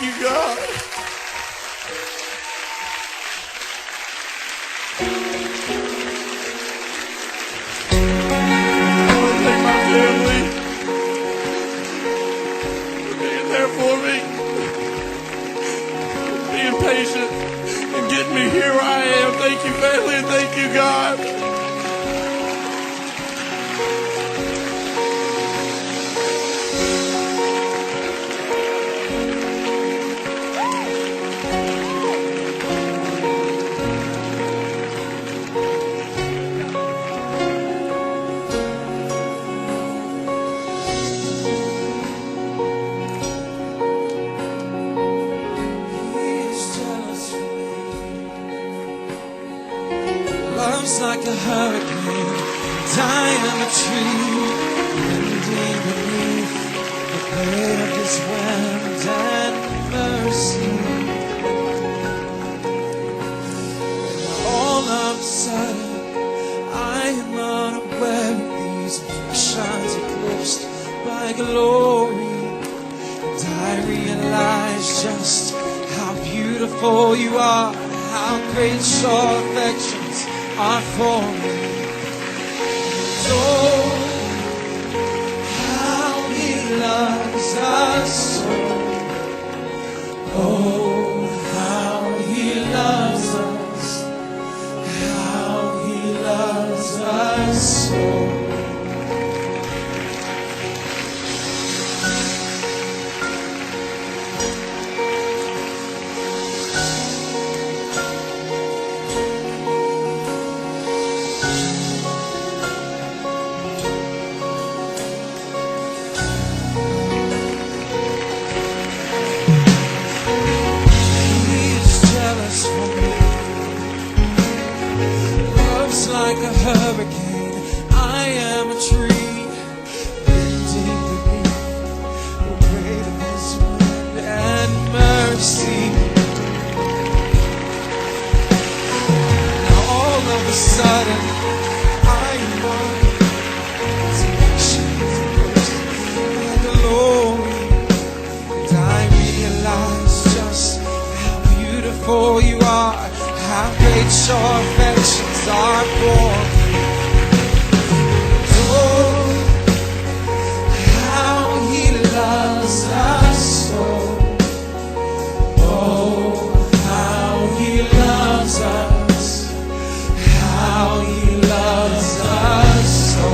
you, God. I want to thank my family for being there for me, for being patient, and getting me here where I am. Thank you, family, and thank you, God. Love's like a hurricane, I am a tree, bending beneath the weight of His wind and mercy. And all of a sudden, I am unaware of these affections eclipsed by glory, and I realize just how beautiful you are, how great your affections are for me. Oh, how He loves us so. Oh, how He loves us. How He loves us so. Like a hurricane, I am a tree, bending beneath the weight of His wind and mercy. Now all of a sudden, I am on by glory, and I realize just how beautiful you are, how great your affections are for me. Oh, how He loves us so. Oh, how He loves us. How He loves us so.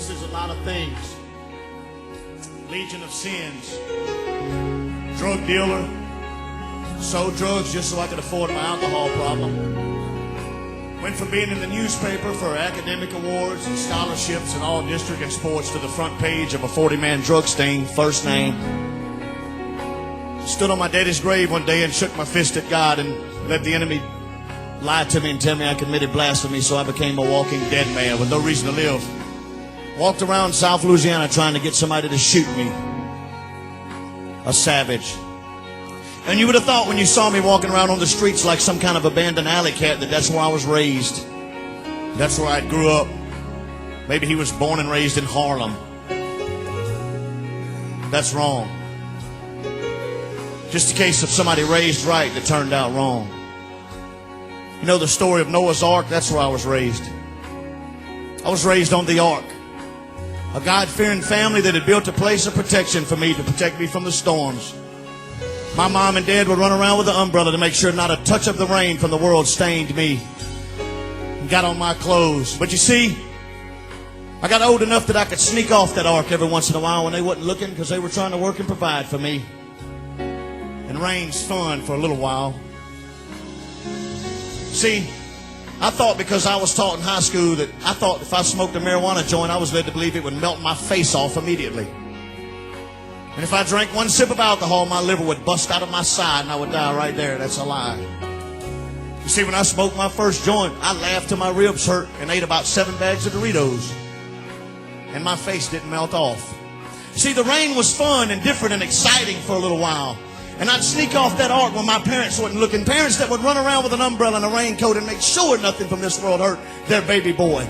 This is a lot of things. Legion of sins. Drug dealer. Sold drugs just so I could afford my alcohol problem. Went from being in the newspaper for academic awards and scholarships in all district and sports to the front page of a 40-man drug sting, first name. Stood on my daddy's grave one day and shook my fist at God and let the enemy lie to me and tell me I committed blasphemy, so I became a walking dead man with no reason to live. Walked around South Louisiana trying to get somebody to shoot me. A savage. And you would have thought when you saw me walking around on the streets like some kind of abandoned alley cat that that's where I was raised. That's where I grew up. Maybe he was born and raised in Harlem. That's wrong. Just a case of somebody raised right that turned out wrong. You know the story of Noah's Ark? That's where I was raised. I was raised on the Ark. A God-fearing family that had built a place of protection for me to protect me from the storms. My mom and dad would run around with an umbrella to make sure not a touch of the rain from the world stained me and got on my clothes. But you see, I got old enough that I could sneak off that ark every once in a while when they wasn't looking because they were trying to work and provide for me. And rain's fun for a little while. See, I thought because I was taught in high school that I thought if I smoked a marijuana joint, I was led to believe it would melt my face off immediately. And if I drank one sip of alcohol, my liver would bust out of my side and I would die right there. That's a lie. You see, when I smoked my first joint, I laughed till my ribs hurt and ate about 7 bags of Doritos. And my face didn't melt off. See, the rain was fun and different and exciting for a little while. And I'd sneak off that ark when my parents wasn't looking. Parents that would run around with an umbrella and a raincoat and make sure nothing from this world hurt their baby boy.